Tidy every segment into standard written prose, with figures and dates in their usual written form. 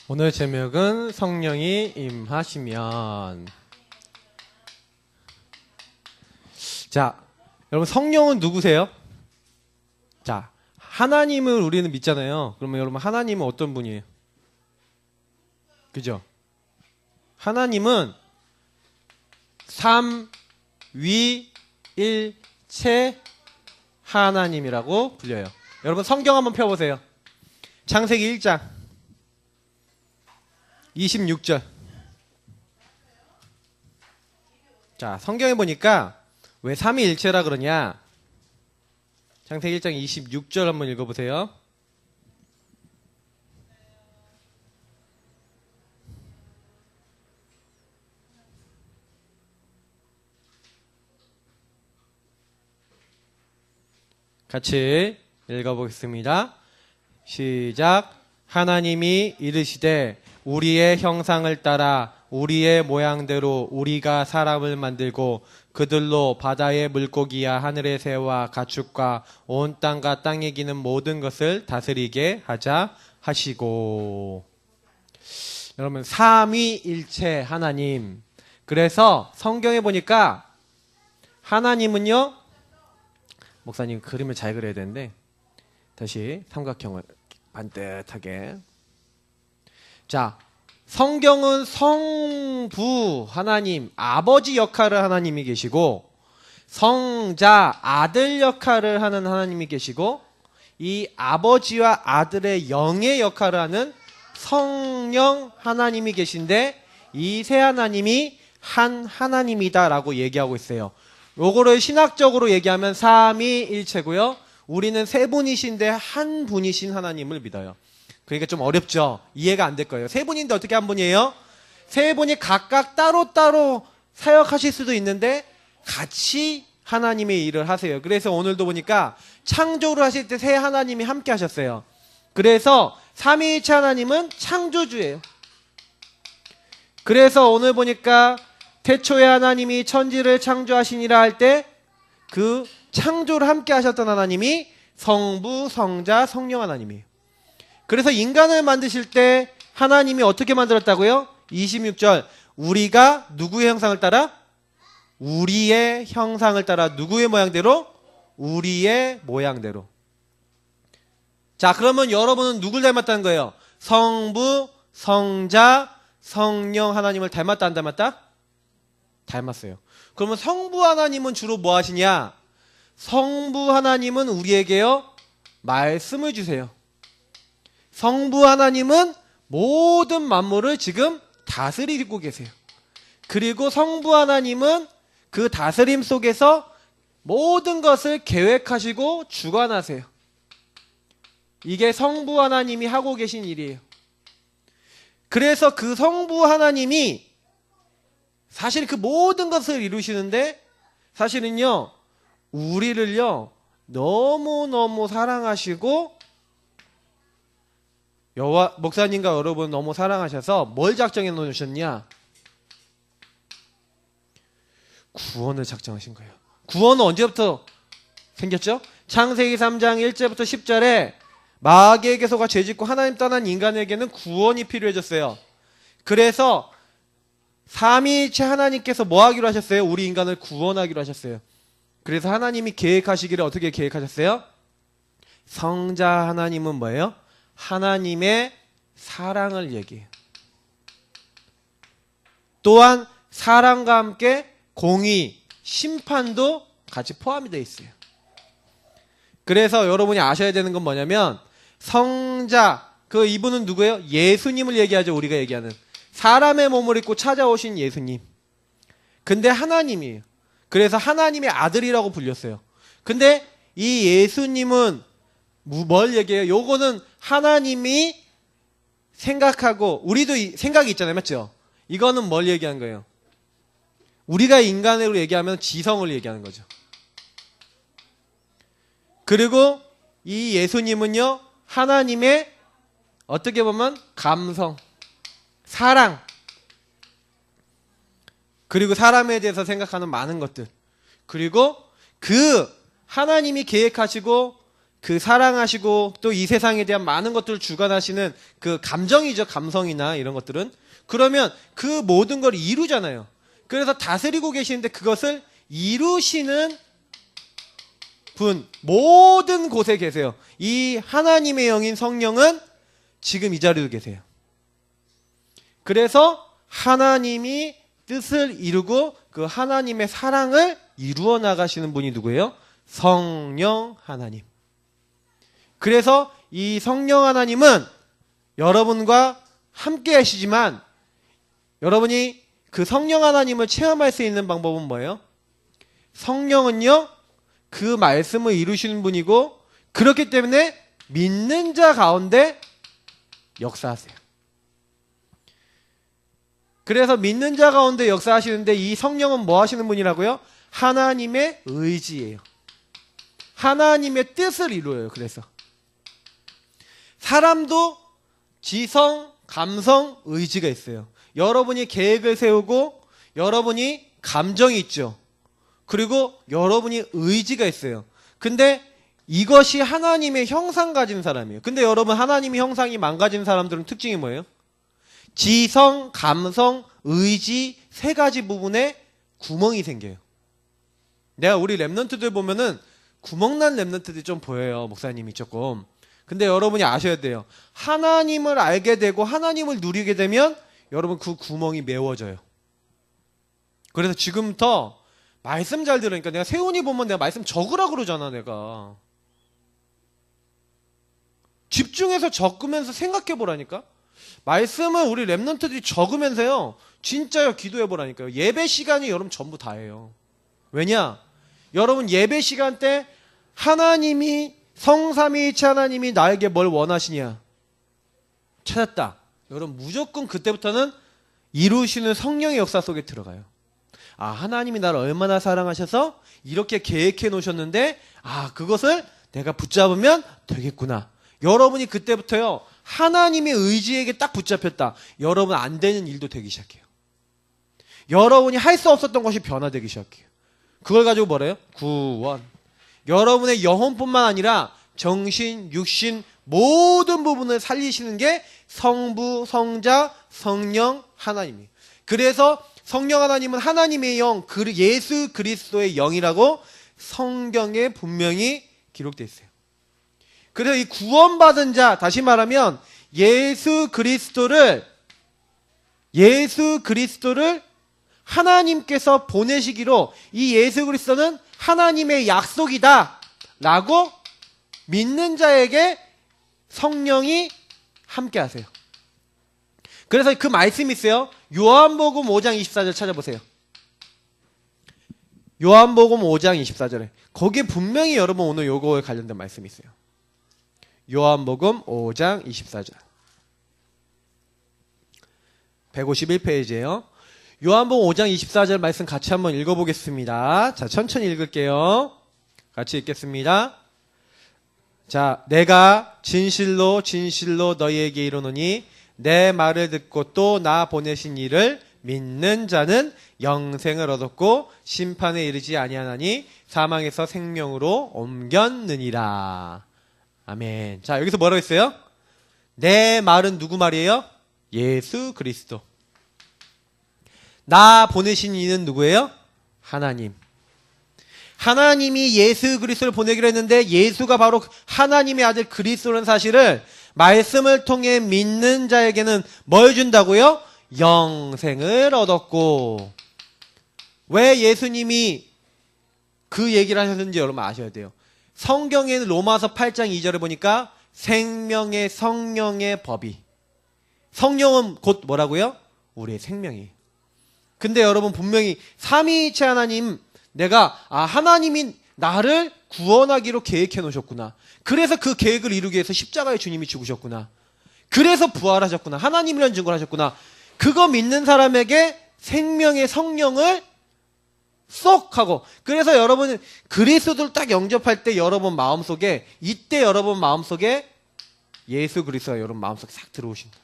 오늘 제목은 성령이 임하시면. 자, 여러분 성령은 누구세요? 자, 하나님을 우리는 믿잖아요. 그러면 여러분 하나님은 어떤 분이에요? 그죠? 하나님은 삼위일체 하나님이라고 불려요. 여러분 성경 한번 펴보세요. 창세기 1장 26절. 자, 성경에 보니까 왜 삼위일체라 그러냐? 창세기 1장 26절 한번 읽어보세요. 같이 읽어보겠습니다. 시작. 하나님이 이르시되 우리의 형상을 따라 우리의 모양대로 우리가 사람을 만들고 그들로 바다의 물고기와 하늘의 새와 가축과 온 땅과 땅에 기는 모든 것을 다스리게 하자 하시고. 여러분 삼위일체 하나님. 그래서 성경에 보니까 하나님은요, 목사님 그림을 잘 그려야 되는데 다시 삼각형을 반듯하게. 자, 성경은 성부 하나님, 아버지 역할을 하나님이 계시고, 성자, 아들 역할을 하는 하나님이 계시고, 이 아버지와 아들의 영의 역할을 하는 성령 하나님이 계신데, 이 세 하나님이 한 하나님이다라고 얘기하고 있어요. 요거를 신학적으로 얘기하면 삼위일체고요. 우리는 세 분이신데 한 분이신 하나님을 믿어요. 그러니까 좀 어렵죠. 이해가 안 될 거예요. 세 분인데 어떻게 한 분이에요? 세 분이 각각 따로따로 사역하실 수도 있는데 같이 하나님의 일을 하세요. 그래서 오늘도 보니까 창조를 하실 때 세 하나님이 함께 하셨어요. 그래서 삼위일체 하나님은 창조주예요. 그래서 오늘 보니까 태초에 하나님이 천지를 창조하시니라 할 때 그 창조를 함께 하셨던 하나님이 성부, 성자, 성령 하나님이에요. 그래서 인간을 만드실 때 하나님이 어떻게 만들었다고요? 26절. 우리가 누구의 형상을 따라? 우리의 형상을 따라. 누구의 모양대로? 우리의 모양대로. 자, 그러면 여러분은 누굴 닮았다는 거예요? 성부, 성자, 성령 하나님을 닮았다 안 닮았다? 닮았어요. 그러면 성부 하나님은 주로 뭐 하시냐? 성부 하나님은 우리에게요, 말씀을 주세요. 성부 하나님은 모든 만물을 지금 다스리고 계세요. 그리고 성부 하나님은 그 다스림 속에서 모든 것을 계획하시고 주관하세요. 이게 성부 하나님이 하고 계신 일이에요. 그래서 그 성부 하나님이 사실 그 모든 것을 이루시는데 사실은요, 우리를요 너무너무 사랑하시고 목사님과 여러분 너무 사랑하셔서 뭘 작정해 놓으셨냐? 구원을 작정하신 거예요. 구원은 언제부터 생겼죠? 창세기 3장 1절부터 10절에 마귀에게 속아 죄짓고 하나님 떠난 인간에게는 구원이 필요해졌어요. 그래서 삼위일체 하나님께서 뭐 하기로 하셨어요? 우리 인간을 구원하기로 하셨어요. 그래서 하나님이 계획하시기를 어떻게 계획하셨어요? 성자 하나님은 뭐예요? 하나님의 사랑을 얘기해요. 또한 사랑과 함께 공의, 심판도 같이 포함이 되어 있어요. 그래서 여러분이 아셔야 되는 건 뭐냐면 성자, 이분은 누구예요? 예수님을 얘기하죠. 우리가 얘기하는 사람의 몸을 입고 찾아오신 예수님. 근데 하나님이에요. 그래서 하나님의 아들이라고 불렸어요. 근데 이 예수님은 뭘 얘기해요? 요거는 하나님이 생각하고, 우리도 생각이 있잖아요. 맞죠? 이거는 뭘 얘기하는 거예요? 우리가 인간으로 얘기하면 지성을 얘기하는 거죠. 그리고 이 예수님은요, 하나님의 어떻게 보면 감성, 사랑, 그리고 사람에 대해서 생각하는 많은 것들, 그리고 그 하나님이 계획하시고 그 사랑하시고 또 이 세상에 대한 많은 것들을 주관하시는 그 감정이죠. 감성이나 이런 것들은. 그러면 그 모든 걸 이루잖아요. 그래서 다스리고 계시는데 그것을 이루시는 분, 모든 곳에 계세요. 이 하나님의 영인 성령은 지금 이 자리도 계세요. 그래서 하나님이 뜻을 이루고 그 하나님의 사랑을 이루어 나가시는 분이 누구예요? 성령 하나님. 그래서 이 성령 하나님은 여러분과 함께 하시지만 여러분이 그 성령 하나님을 체험할 수 있는 방법은 뭐예요? 성령은요, 그 말씀을 이루시는 분이고 그렇기 때문에 믿는 자 가운데 역사하세요. 그래서 믿는 자 가운데 역사하시는데 이 성령은 뭐 하시는 분이라고요? 하나님의 의지예요. 하나님의 뜻을 이루어요. 그래서 사람도 지성, 감성, 의지가 있어요. 여러분이 계획을 세우고 여러분이 감정이 있죠. 그리고 여러분이 의지가 있어요. 근데 이것이 하나님의 형상 가진 사람이에요. 근데 여러분 하나님의 형상이 망가진 사람들은 특징이 뭐예요? 지성, 감성, 의지 세 가지 부분에 구멍이 생겨요. 내가 우리 랩런트들 보면은 구멍난 랩런트들이 좀 보여요. 목사님이 조금. 근데 여러분이 아셔야 돼요. 하나님을 알게 되고 하나님을 누리게 되면 여러분 그 구멍이 메워져요. 그래서 지금부터 말씀 잘 들으니까 내가 세훈이 보면 내가 말씀 적으라 그러잖아. 내가 집중해서 적으면서 생각해 보라니까. 말씀을 우리 랩런트들이 적으면서요 진짜요 기도해 보라니까요. 예배 시간이 여러분 전부 다예요. 왜냐? 여러분 예배 시간 때 하나님이 성삼위일체 하나님이 나에게 뭘 원하시냐 찾았다. 여러분 무조건 그때부터는 이루시는 성령의 역사 속에 들어가요. 아, 하나님이 나를 얼마나 사랑하셔서 이렇게 계획해 놓으셨는데 아, 그것을 내가 붙잡으면 되겠구나. 여러분이 그때부터요 하나님의 의지에게 딱 붙잡혔다. 여러분 안 되는 일도 되기 시작해요. 여러분이 할 수 없었던 것이 변화되기 시작해요. 그걸 가지고 뭐래요? 구원. 여러분의 영혼뿐만 아니라 정신, 육신 모든 부분을 살리시는 게 성부, 성자, 성령 하나님이에요. 그래서 성령 하나님은 하나님의 영, 예수 그리스도의 영이라고 성경에 분명히 기록되어 있어요. 그래서 이 구원받은 자, 다시 말하면 예수 그리스도를 하나님께서 보내시기로 이 예수 그리스도는 하나님의 약속이다 라고 믿는 자에게 성령이 함께 하세요. 그래서 그 말씀이 있어요. 요한복음 5장 24절 찾아보세요. 요한복음 5장 24절에 거기에 분명히 여러분 오늘 요거에 관련된 말씀이 있어요. 요한복음 5장 24절 151페이지에요. 요한복음 5장 24절 말씀 같이 한번 읽어보겠습니다. 자, 천천히 읽을게요. 같이 읽겠습니다. 자, 내가 진실로 진실로 너희에게 이르노니 내 말을 듣고 또 나 보내신 이를 믿는 자는 영생을 얻었고 심판에 이르지 아니하나니 사망에서 생명으로 옮겼느니라. 아멘. 자, 여기서 뭐라고 했어요? 내 말은 누구 말이에요? 예수 그리스도. 나 보내신 이는 누구예요? 하나님. 하나님이 예수 그리스도를 보내기로 했는데 예수가 바로 하나님의 아들 그리스도라는 사실을 말씀을 통해 믿는 자에게는 뭘 준다고요? 영생을 얻었고. 왜 예수님이 그 얘기를 하셨는지 여러분 아셔야 돼요. 성경에는 로마서 8장 2절에 보니까 생명의 성령의 법이. 성령은 곧 뭐라고요? 우리의 생명이에요. 근데 여러분 분명히 삼위일체 하나님, 내가 하나님이 나를 구원하기로 계획해 놓으셨구나. 그래서 그 계획을 이루기 위해서 십자가에 주님이 죽으셨구나. 그래서 부활하셨구나. 하나님이라는 증거를 하셨구나. 그거 믿는 사람에게 생명의 성령을 쏙 하고, 그래서 여러분 그리스도를 딱 영접할 때 여러분 마음속에, 이때 여러분 마음속에 예수 그리스도가 여러분 마음속에 싹 들어오신다.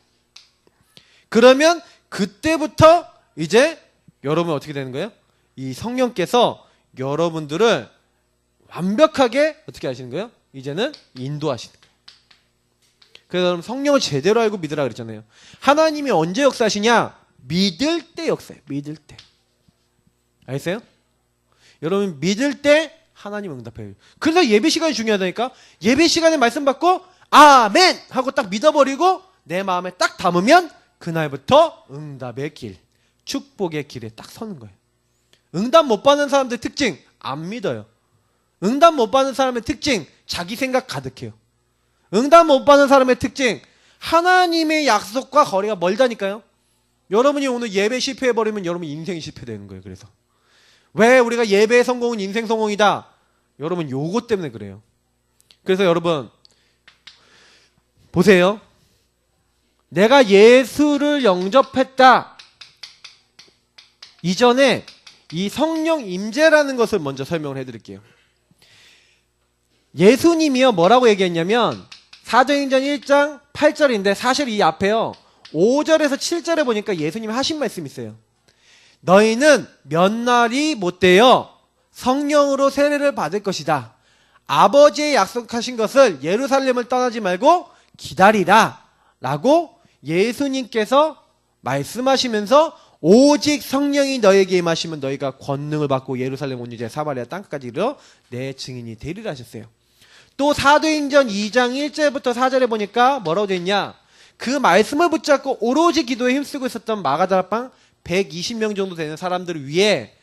그러면 그때부터 이제 여러분 어떻게 되는 거예요? 이 성령께서 여러분들을 완벽하게 어떻게 하시는 거예요? 이제는 인도하시는 거예요. 그래서 여러분 성령을 제대로 알고 믿으라 그랬잖아요. 하나님이 언제 역사하시냐? 믿을 때 역사해요. 믿을 때. 알겠어요? 여러분 믿을 때 하나님 응답해요. 그래서 예배 시간이 중요하다니까. 예배 시간에 말씀 받고 아멘 하고 딱 믿어버리고 내 마음에 딱 담으면 그날부터 응답의 길, 축복의 길에 딱 서는 거예요. 응답 못 받는 사람들의 특징 안 믿어요. 응답 못 받는 사람의 특징 자기 생각 가득해요. 응답 못 받는 사람의 특징 하나님의 약속과 거리가 멀다니까요. 여러분이 오늘 예배 실패해버리면 여러분 인생이 실패되는 거예요. 그래서 왜 우리가 예배의 성공은 인생 성공이다? 여러분 요거 때문에 그래요. 그래서 여러분 보세요. 내가 예수를 영접했다 이전에 이 성령 임재라는 것을 먼저 설명을 해드릴게요. 예수님이요 뭐라고 얘기했냐면 사도행전 1장 8절인데 사실 이 앞에요 5절에서 7절에 보니까 예수님이 하신 말씀이 있어요. 너희는 몇 날이 못되어 성령으로 세례를 받을 것이다. 아버지의 약속하신 것을 예루살렘을 떠나지 말고 기다리라 라고 예수님께서 말씀하시면서 오직 성령이 너에게 임하시면 너희가 권능을 받고 예루살렘 온 유대 사마리아 땅끝까지 이르러 내 증인이 되리라 하셨어요. 또 사도행전 2장 1절부터 4절에 보니까 뭐라고 되어 있냐? 그 말씀을 붙잡고 오로지 기도에 힘쓰고 있었던 마가다락방 120명 정도 되는 사람들을 위해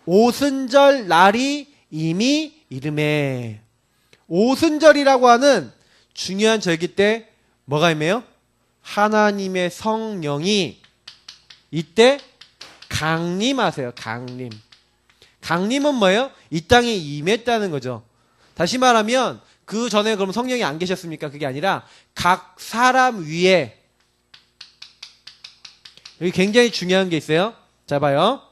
오순절 날이 이미 이름에 오순절이라고 하는 중요한 절기 때 뭐가 임해요? 하나님의 성령이 이때 강림하세요. 강림. 강림은 뭐예요? 이 땅에 임했다는 거죠. 다시 말하면 그 전에 그럼 성령이 안 계셨습니까? 그게 아니라 각 사람 위에 여기 굉장히 중요한 게 있어요. 자 봐요.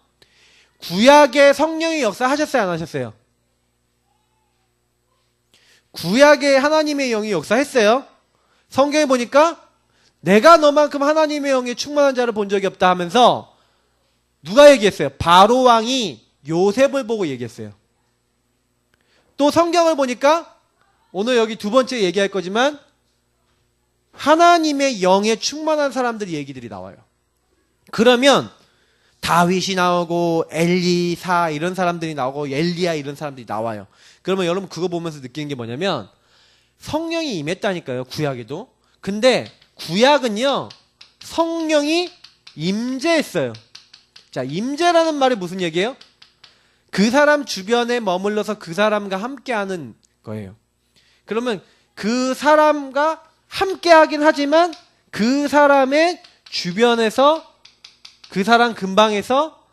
구약의 성령의 역사 하셨어요? 안 하셨어요? 구약의 하나님의 영이 역사했어요? 성경에 보니까 내가 너만큼 하나님의 영에 충만한 자를 본 적이 없다 하면서 누가 얘기했어요? 바로 왕이 요셉을 보고 얘기했어요. 또 성경을 보니까 오늘 여기 두 번째 얘기할 거지만 하나님의 영에 충만한 사람들의 얘기들이 나와요. 그러면 다윗이 나오고 엘리사 이런 사람들이 나오고 엘리야 이런 사람들이 나와요. 그러면 여러분 그거 보면서 느끼는 게 뭐냐면 성령이 임했다니까요. 구약에도. 근데 구약은요 성령이 임재했어요. 자, 임재라는 말이 무슨 얘기예요? 그 사람 주변에 머물러서 그 사람과 함께하는 거예요. 그러면 그 사람과 함께하긴 하지만 그 사람의 주변에서 그 사람 근방에서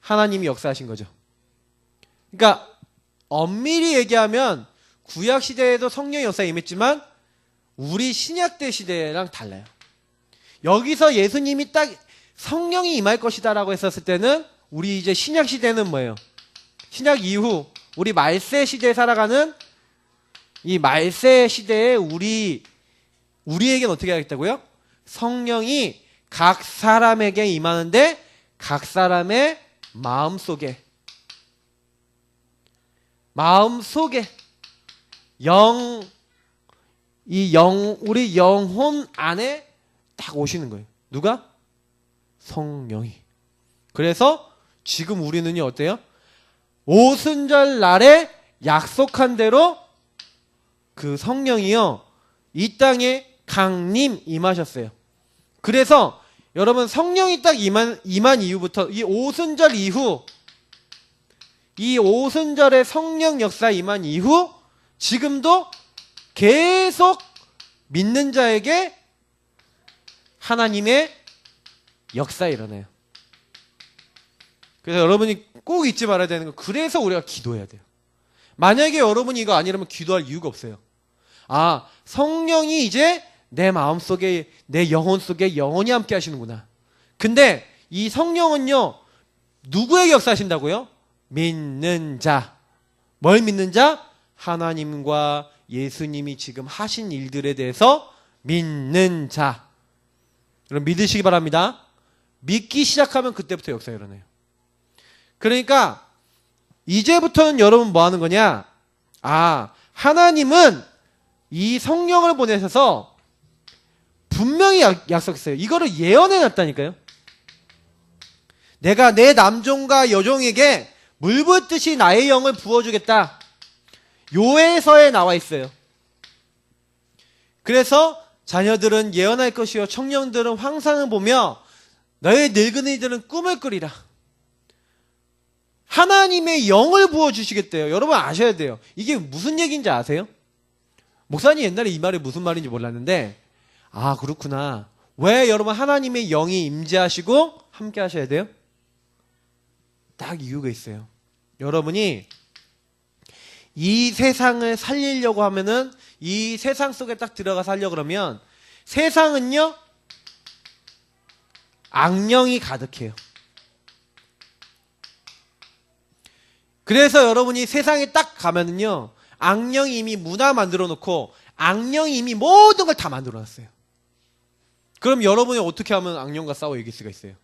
하나님이 역사하신 거죠. 그러니까 엄밀히 얘기하면 구약 시대에도 성령의 역사가 임했지만 우리 신약대 시대랑 달라요. 여기서 예수님이 딱 성령이 임할 것이다라고 했었을 때는 우리 이제 신약 시대는 뭐예요? 신약 이후 우리 말세 시대에 살아가는 이 말세 시대에 우리에게는 어떻게 하겠다고요? 성령이 각 사람에게 임하는데 각 사람의 마음속에 우리 영혼 안에 딱 오시는 거예요. 누가? 성령이. 그래서 지금 우리는요 어때요? 오순절 날에 약속한 대로 그 성령이요 이 땅에 강림 임하셨어요. 그래서 여러분 성령이 딱 임한 이후부터 이 오순절 이후 이 오순절의 성령 역사 임한 이후 지금도 계속 믿는 자에게 하나님의 역사가 일어나요. 그래서 여러분이 꼭 잊지 말아야 되는 건 그래서 우리가 기도해야 돼요. 만약에 여러분이 이거 아니라면 기도할 이유가 없어요. 아, 성령이 이제 내 마음속에 내 영혼 속에 영원히 함께 하시는구나. 근데 이 성령은요 누구에게 역사하신다고요? 믿는 자. 뭘 믿는 자? 하나님과 예수님이 지금 하신 일들에 대해서 믿는 자. 여러분 믿으시기 바랍니다. 믿기 시작하면 그때부터 역사가 일어나요. 그러니까 이제부터는 여러분 뭐 하는 거냐? 아, 하나님은 이 성령을 보내셔서 분명히 약속했어요. 이거를 예언해 놨다니까요. 내가 내 남종과 여종에게 물 붓듯이 나의 영을 부어주겠다. 요에서에 나와 있어요. 그래서 자녀들은 예언할 것이요 청년들은 환상을 보며 너의 늙은이들은 꿈을 꾸리라. 하나님의 영을 부어주시겠대요. 여러분 아셔야 돼요. 이게 무슨 얘기인지 아세요? 목사님 옛날에 이 말이 무슨 말인지 몰랐는데 아 그렇구나. 왜 여러분 하나님의 영이 임재하시고 함께 하셔야 돼요? 딱 이유가 있어요. 여러분이 이 세상을 살리려고 하면은 이 세상 속에 딱 들어가 살려 그러면 세상은요 악령이 가득해요. 그래서 여러분이 세상에 딱 가면은요 악령이 이미 문화 만들어 놓고 악령이 이미 모든 걸 다 만들어 놨어요. 그럼 여러분이 어떻게 하면 악령과 싸워 이길 수가 있어요?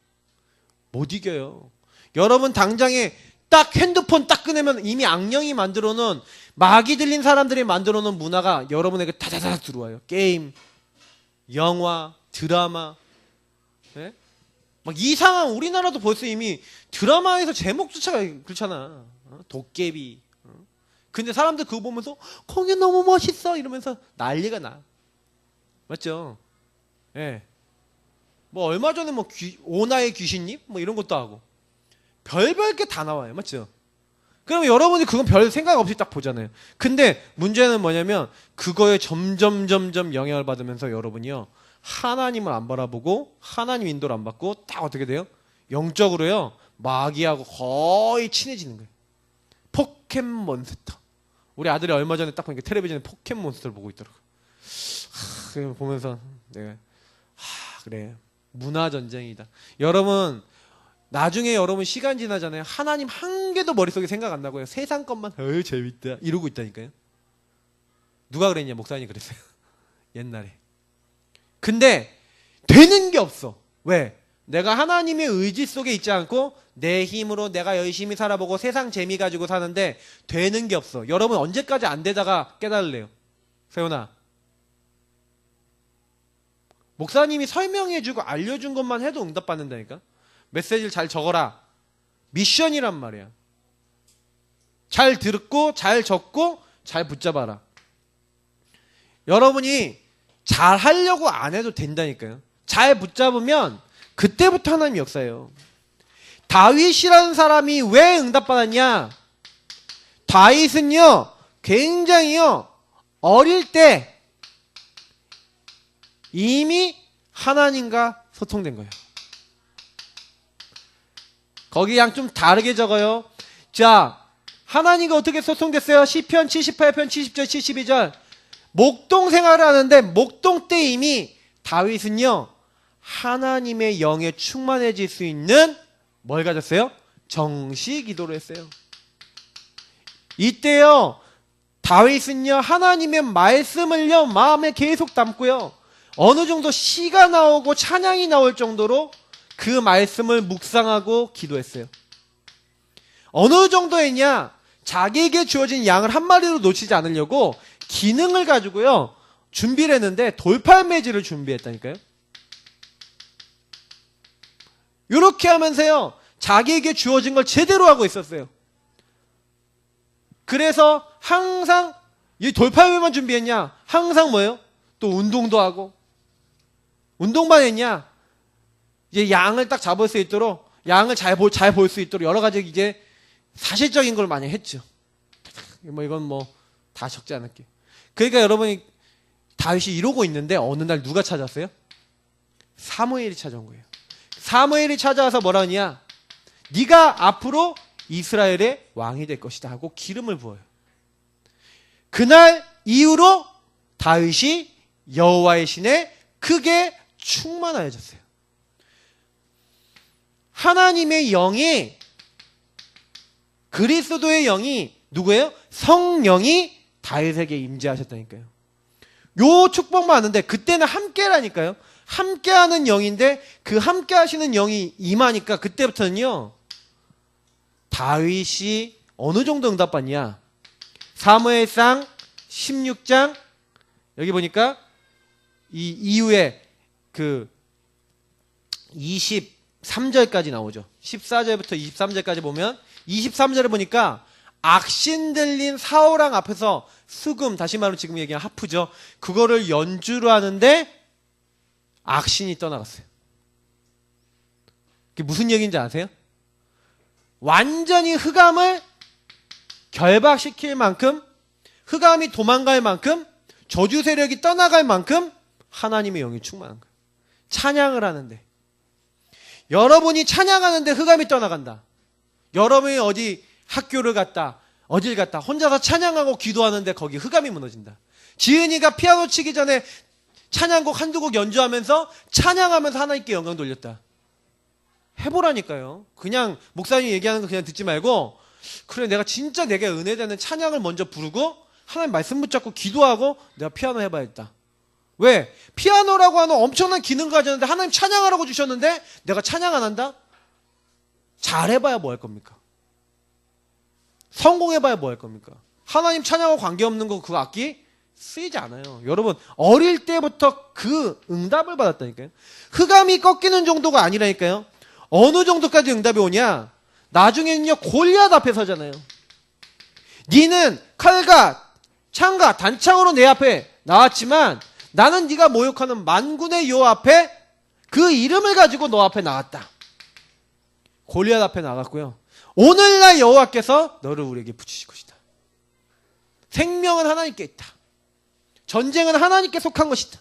못 이겨요. 여러분 당장에 딱 핸드폰 딱 꺼내면 이미 악령이 만들어 놓은 마귀 들린 사람들이 만들어 놓은 문화가 여러분에게 다다닥 들어와요. 게임, 영화, 드라마. 네? 막 이상한 우리나라도 벌써 이미 드라마에서 제목조차 그렇잖아. 도깨비. 근데 사람들 그거 보면서 공연 너무 멋있어 이러면서 난리가 나. 맞죠? 예. 네. 뭐 얼마 전에 뭐 오나의 귀신님 뭐 이런 것도 하고 별별 게 다 나와요. 맞죠? 그러면 여러분이 그건 별 생각 없이 딱 보잖아요. 근데 문제는 뭐냐면 그거에 점점 영향을 받으면서 여러분이요 하나님을 안 바라보고 하나님 인도를 안 받고 딱 어떻게 돼요? 영적으로요 마귀하고 거의 친해지는 거예요. 포켓몬스터. 우리 아들이 얼마 전에 딱 보니까 텔레비전에 포켓몬스터를 보고 있더라고. 보면서 내가 그래 문화 전쟁이다. 여러분 나중에 여러분 시간 지나잖아요. 하나님 한 개도 머릿속에 생각 안 나고요. 세상 것만 재밌다 이러고 있다니까요. 누가 그랬냐? 목사님이 그랬어요. 옛날에. 근데 되는 게 없어. 왜? 내가 하나님의 의지 속에 있지 않고 내 힘으로 내가 열심히 살아보고 세상 재미 가지고 사는데 되는 게 없어. 여러분 언제까지 안 되다가 깨달을래요? 세훈아. 목사님이 설명해주고 알려준 것만 해도 응답받는다니까. 메시지를 잘 적어라. 미션이란 말이야. 잘 듣고 잘 적고 잘 붙잡아라. 여러분이 잘 하려고 안 해도 된다니까요. 잘 붙잡으면 그때부터 하나님 역사예요. 다윗이라는 사람이 왜 응답받았냐? 다윗은요 굉장히요 어릴 때 이미 하나님과 소통된 거예요. 거기 양 좀 다르게 적어요. 자, 하나님과 어떻게 소통됐어요? 시편 78편 70절 72절. 목동 생활을 하는데 목동 때 이미 다윗은요 하나님의 영에 충만해질 수 있는 뭘 가졌어요? 정시 기도를 했어요. 이때요 다윗은요 하나님의 말씀을요 마음에 계속 담고요 어느 정도 시가 나오고 찬양이 나올 정도로 그 말씀을 묵상하고 기도했어요. 어느 정도 했냐? 자기에게 주어진 양을 한 마리로 놓치지 않으려고 기능을 가지고요 준비를 했는데 돌팔매질을 준비했다니까요. 이렇게 하면서요 자기에게 주어진 걸 제대로 하고 있었어요. 그래서 항상 이 돌팔매만 준비했냐? 항상 뭐예요? 또 운동도 하고 운동만 했냐? 이제 양을 딱 잡을 수 있도록 양을 잘 볼 수 있도록 여러 가지 이제 사실적인 걸 많이 했죠. 뭐 이건 뭐 다 적지 않을게요. 그러니까 여러분이 다윗이 이러고 있는데 어느 날 누가 찾았어요? 사무엘이 찾아온 거예요. 사무엘이 찾아와서 뭐라 하냐? 네가 앞으로 이스라엘의 왕이 될 것이다 하고 기름을 부어요. 그날 이후로 다윗이 여호와의 신에 크게 충만하여졌어요. 하나님의 영이 그리스도의 영이 누구예요? 성령이 다윗에게 임재하셨다니까요. 요 축복만 아는데 그때는 함께라니까요. 함께하는 영인데 그 함께하시는 영이 임하니까 그때부터는요 다윗이 어느 정도 응답받냐? 사무엘상 16장 여기 보니까 이 이후에 그 23절까지 나오죠. 14절부터 23절까지 보면 23절에 보니까 악신 들린 사울왕 앞에서 수금, 다시 말하면 지금 얘기한 하프죠. 그거를 연주를 하는데 악신이 떠나갔어요. 그게 무슨 얘기인지 아세요? 완전히 흑암을 결박시킬 만큼, 흑암이 도망갈 만큼, 저주 세력이 떠나갈 만큼 하나님의 영이 충만한 거예요. 찬양을 하는데, 여러분이 찬양하는데 흑암이 떠나간다. 여러분이 어디 학교를 갔다, 어딜 갔다 혼자서 찬양하고 기도하는데 거기 흑암이 무너진다. 지은이가 피아노 치기 전에 찬양곡 한두 곡 연주하면서 찬양하면서 하나님께 영광 돌렸다. 해보라니까요. 그냥 목사님이 얘기하는 거 그냥 듣지 말고, 그래 내가 진짜 내게 은혜되는 찬양을 먼저 부르고 하나님 말씀 붙잡고 기도하고 내가 피아노 해봐야겠다. 왜? 피아노라고 하는 엄청난 기능을 가졌는데 하나님 찬양하라고 주셨는데 내가 찬양 안 한다? 잘해봐야 뭐 할 겁니까? 성공해봐야 뭐 할 겁니까? 하나님 찬양하고 관계없는 거 그 악기 쓰이지 않아요. 여러분 어릴 때부터 그 응답을 받았다니까요. 흑암이 꺾이는 정도가 아니라니까요. 어느 정도까지 응답이 오냐? 나중에는요 골리앗 앞에 서잖아요. 니는 칼과 창과 단창으로 내 앞에 나왔지만 나는 네가 모욕하는 만군의 여호와 앞에 그 이름을 가지고 너 앞에 나왔다. 골리앗 앞에 나갔고요. 오늘날 여호와께서 너를 우리에게 붙이실 것이다. 생명은 하나님께 있다. 전쟁은 하나님께 속한 것이다.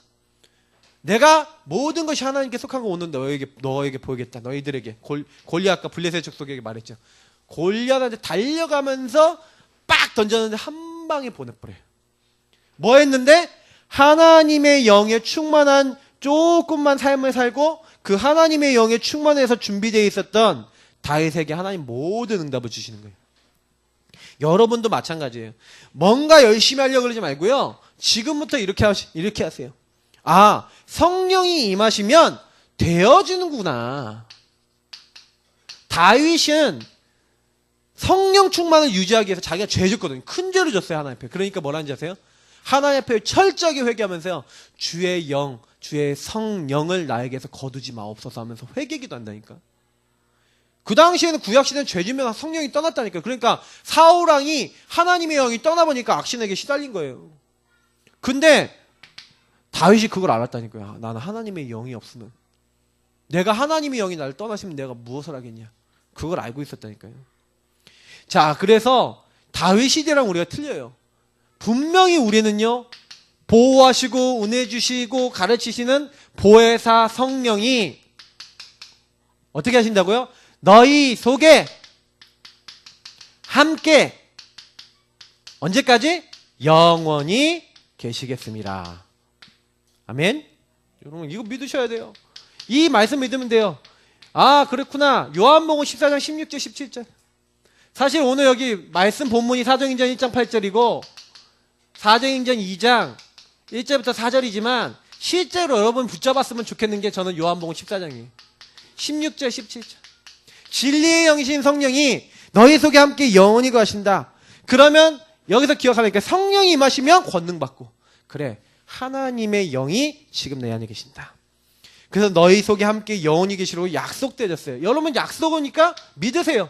내가 모든 것이 하나님께 속한 거 오늘 너에게 보이겠다. 너희들에게 골리앗과 블레셋 족속에게 말했죠. 골리앗한테 달려가면서 빡 던졌는데 한 방에 보내버려요. 뭐 했는데? 하나님의 영에 충만한 조금만 삶을 살고 그 하나님의 영에 충만해서 준비되어 있었던 다윗에게 하나님 모든 응답을 주시는 거예요. 여러분도 마찬가지예요. 뭔가 열심히 하려고 그러지 말고요. 지금부터 이렇게 하세요. 아, 성령이 임하시면 되어지는구나. 다윗은 성령 충만을 유지하기 위해서 자기가 죄 졌거든요. 큰 죄를 졌어요, 하나님 앞에. 그러니까 뭐라는지 아세요? 하나님 앞에 철저하게 회개하면서요. 주의 영, 주의 성령을 나에게서 거두지 마옵소서 하면서 회개기도 한다니까. 그 당시에는 구약시대는 죄 지면 성령이 떠났다니까. 그러니까 사울왕이 하나님의 영이 떠나보니까 악신에게 시달린 거예요. 근데 다윗이 그걸 알았다니까요. 나는 하나님의 영이 없으면, 내가 하나님의 영이 나를 떠나시면 내가 무엇을 하겠냐. 그걸 알고 있었다니까요. 자, 그래서 다윗 시대랑 우리가 틀려요. 분명히 우리는요, 보호하시고 은혜 주시고 가르치시는 보혜사 성령이 어떻게 하신다고요? 너희 속에 함께 언제까지? 영원히 계시겠습니다. 아멘. 여러분 이거 믿으셔야 돼요. 이 말씀 믿으면 돼요. 아 그렇구나. 요한복음 14장 16절 17절. 사실 오늘 여기 말씀 본문이 사도행전 1장 8절이고 사도행전 2장 1절부터 4절이지만 실제로 여러분 붙잡았으면 좋겠는 게 저는 요한복음 14장이에요. 16절 17절. 진리의 영이신 성령이 너희 속에 함께 영원히 거하신다. 그러면 여기서 기억하니까 성령이 임하시면 권능받고, 그래 하나님의 영이 지금 내 안에 계신다. 그래서 너희 속에 함께 영원히 계시라고 약속되어졌어요. 여러분 약속이니까 믿으세요.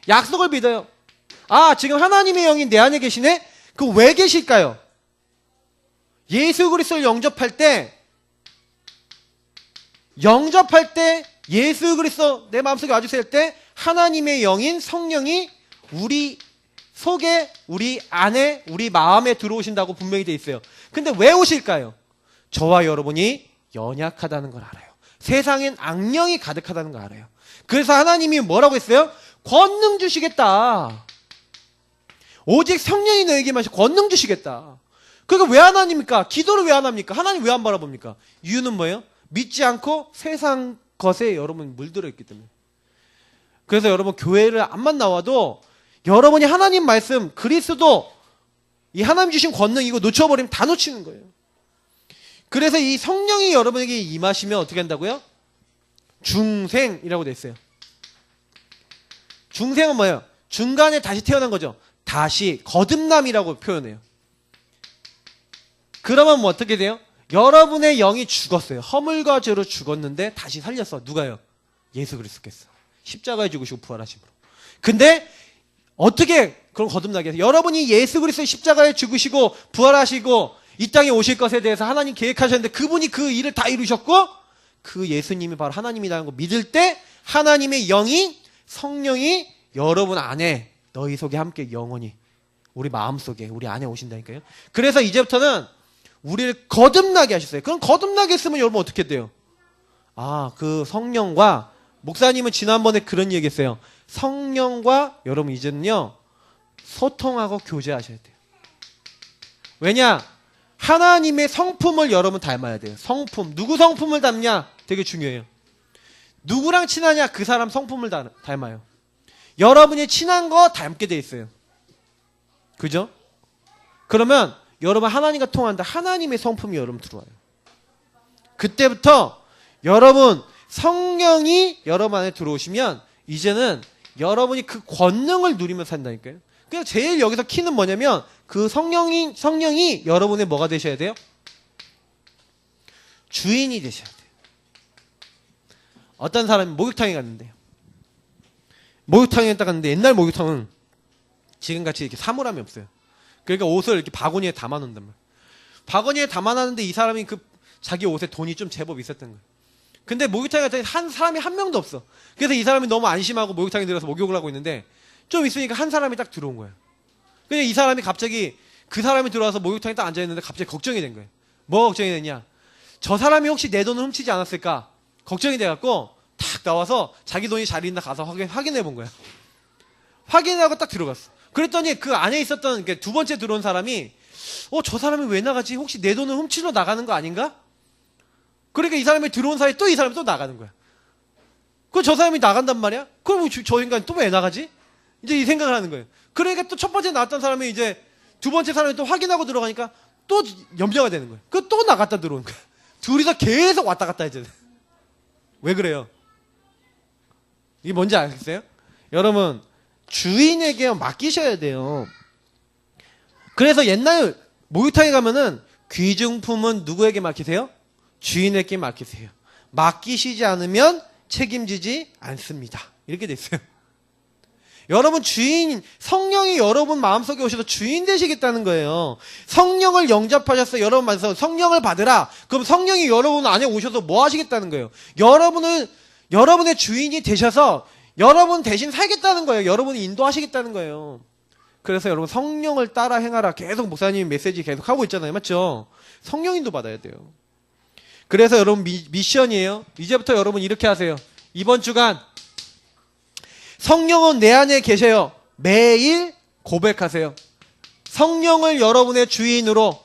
약속을 믿어요. 아 지금 하나님의 영이 내 안에 계시네? 그 왜 계실까요? 예수 그리스도를 영접할 때 예수 그리스도 내 마음속에 와주실 때 하나님의 영인 성령이 우리 속에, 우리 안에, 우리 마음에 들어오신다고 분명히 돼 있어요. 근데 왜 오실까요? 저와 여러분이 연약하다는 걸 알아요. 세상엔 악령이 가득하다는 걸 알아요. 그래서 하나님이 뭐라고 했어요? 권능 주시겠다. 오직 성령이 너에게만 권능 주시겠다. 그러니까 왜 안 합니까? 기도를 왜 안 합니까? 하나님 왜 안 바라봅니까? 이유는 뭐예요? 믿지 않고 세상 것에 여러분 물들어 있기 때문에. 그래서 여러분 교회를 안만 나와도 여러분이 하나님 말씀, 그리스도, 이 하나님 주신 권능 이거 놓쳐버리면 다 놓치는 거예요. 그래서 이 성령이 여러분에게 임하시면 어떻게 한다고요? 중생이라고 돼 있어요. 중생은 뭐예요? 중간에 다시 태어난 거죠. 다시 거듭남이라고 표현해요. 그러면 뭐 어떻게 돼요? 여러분의 영이 죽었어요. 허물과 죄로 죽었는데 다시 살렸어. 누가요? 예수 그리스도께서. 십자가에 죽으시고 부활하심으로. 근데 어떻게 그런 거듭나게 해서 여러분이 예수 그리스도의 십자가에 죽으시고 부활하시고 이 땅에 오실 것에 대해서 하나님 계획하셨는데 그분이 그 일을 다 이루셨고 그 예수님이 바로 하나님이라는 거 믿을 때 하나님의 영이 성령이 여러분 안에 너희 속에 함께 영원히 우리 마음속에 우리 안에 오신다니까요. 그래서 이제부터는 우리를 거듭나게 하셨어요. 그럼 거듭나게 했으면 여러분 어떻게 돼요? 그 성령과 목사님은 지난번에 그런 얘기했어요. 성령과 여러분 이제는요 소통하고 교제하셔야 돼요. 왜냐? 하나님의 성품을 여러분 닮아야 돼요. 성품. 누구 성품을 닮냐? 되게 중요해요. 누구랑 친하냐? 그 사람 성품을 닮아요. 여러분이 친한 거 닮게 돼 있어요. 그죠? 그러면 여러분 하나님과 통한다. 하나님의 성품이 여러분 들어와요. 그때부터 여러분 성령이 여러분 안에 들어오시면 이제는 여러분이 그 권능을 누리며 산다니까요. 그냥 제일 여기서 키는 뭐냐면 그 성령이 여러분의 뭐가 되셔야 돼요? 주인이 되셔야 돼요. 어떤 사람이 목욕탕에 갔는데요. 목욕탕에 딱 갔는데 옛날 목욕탕은 지금같이 이렇게 사물함이 없어요. 그러니까 옷을 이렇게 바구니에 담아놓는단 말이에요. 바구니에 담아놨는데 이 사람이 그 자기 옷에 돈이 좀 제법 있었던 거예요. 근데 목욕탕에 갔더니 한 사람이 한 명도 없어. 그래서 이 사람이 너무 안심하고 목욕탕에 들어서 목욕을 하고 있는데 좀 있으니까 한 사람이 딱 들어온 거예요. 근데 이 사람이 갑자기 그 사람이 들어와서 목욕탕에 딱 앉아있는데 갑자기 걱정이 된 거예요. 뭐가 걱정이 됐냐? 저 사람이 혹시 내 돈을 훔치지 않았을까? 걱정이 돼갖고 탁 나와서 자기 돈이 잘 있나 가서 확인해 본 거야. 확인하고 딱 들어갔어. 그랬더니 그 안에 있었던 두 번째 들어온 사람이 저 사람이 왜 나가지? 혹시 내 돈을 훔치러 나가는 거 아닌가? 그러니까 이 사람이 들어온 사이에 또 이 사람이 또 나가는 거야. 그 저 사람이 나간단 말이야? 그럼 저 인간이 또 왜 나가지? 이제 이 생각을 하는 거예요. 그러니까 또 첫 번째 나왔던 사람이 이제 두 번째 사람이 또 확인하고 들어가니까 또 염려가 되는 거예요. 그 또 나갔다 들어오는 거야. 둘이서 계속 왔다 갔다 해야 돼. 왜 그래요? 이게 뭔지 아시겠어요? 여러분 주인에게 맡기셔야 돼요. 그래서 옛날 목욕탕에 가면은 귀중품은 누구에게 맡기세요? 주인에게 맡기세요. 맡기시지 않으면 책임지지 않습니다. 이렇게 돼 있어요. 여러분 성령이 여러분 마음속에 오셔서 주인 되시겠다는 거예요. 성령을 영접하셔서 여러분 만나서 성령을 받으라. 그럼 성령이 여러분 안에 오셔서 뭐 하시겠다는 거예요? 여러분의 주인이 되셔서 여러분 대신 살겠다는 거예요. 여러분이 인도하시겠다는 거예요. 그래서 여러분 성령을 따라 행하라. 계속 목사님 메시지 계속 하고 있잖아요. 맞죠? 성령 인도 받아야 돼요. 그래서 여러분 미션이에요. 이제부터 여러분 이렇게 하세요. 이번 주간 성령은 내 안에 계셔요. 매일 고백하세요. 성령을 여러분의 주인으로,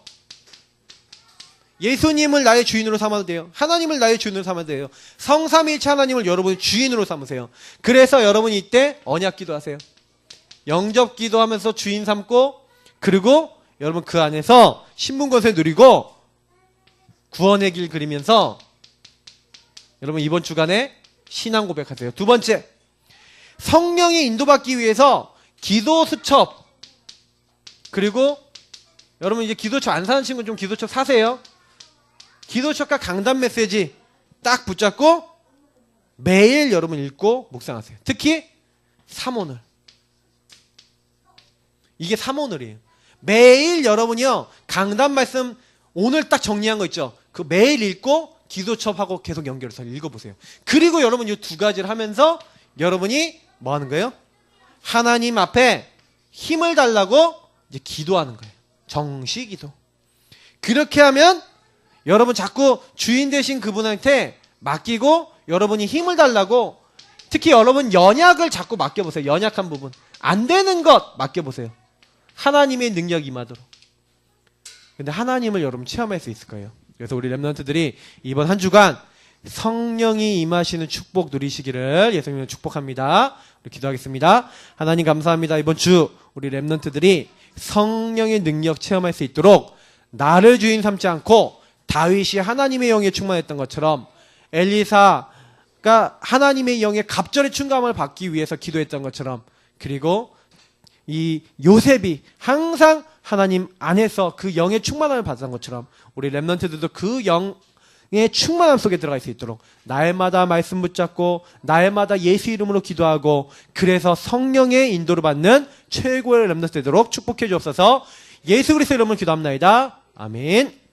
예수님을 나의 주인으로 삼아도 돼요. 하나님을 나의 주인으로 삼아도 돼요. 성삼위일체 하나님을 여러분의 주인으로 삼으세요. 그래서 여러분이 이때 언약 기도하세요. 영접 기도하면서 주인 삼고, 그리고 여러분 그 안에서 신분권세 누리고 구원의 길 그리면서 여러분 이번 주간에 신앙 고백하세요. 두 번째, 성령이 인도받기 위해서 기도 수첩, 그리고 여러분 이제 기도첩 안 사는 친구는 좀 기도첩 사세요. 기도첩과 강단 메시지 딱 붙잡고 매일 여러분 읽고 묵상하세요. 특히 삼오늘. 이게 삼오늘이에요. 매일 여러분이요 강단 말씀 오늘 딱 정리한 거 있죠. 그 매일 읽고 기도첩하고 계속 연결해서 읽어보세요. 그리고 여러분 이 두 가지를 하면서 여러분이 뭐 하는 거예요? 하나님 앞에 힘을 달라고 이제 기도하는 거예요. 정시 기도. 그렇게 하면 여러분 자꾸 주인 되신 그분한테 맡기고 여러분이 힘을 달라고, 특히 여러분 연약을 자꾸 맡겨보세요. 연약한 부분. 안 되는 것 맡겨보세요. 하나님의 능력이 임하도록. 근데 하나님을 여러분 체험할 수 있을 거예요. 그래서 우리 렘넌트들이 이번 한 주간 성령이 임하시는 축복 누리시기를 예수님으로 축복합니다. 우리 기도하겠습니다. 하나님 감사합니다. 이번 주 우리 렘넌트들이 성령의 능력 체험할 수 있도록 나를 주인 삼지 않고 다윗이 하나님의 영에 충만했던 것처럼 엘리사가 하나님의 영에 갑절의 충감을 받기 위해서 기도했던 것처럼, 그리고 이 요셉이 항상 하나님 안에서 그 영의 충만함을 받은 것처럼 우리 렘넌트들도 그 영의 충만함 속에 들어갈 수 있도록 날마다 말씀 붙잡고 날마다 예수 이름으로 기도하고 그래서 성령의 인도를 받는 최고의 렘넌트 되도록 축복해 주옵소서. 예수 그리스도 이름으로 기도합나이다. 아멘.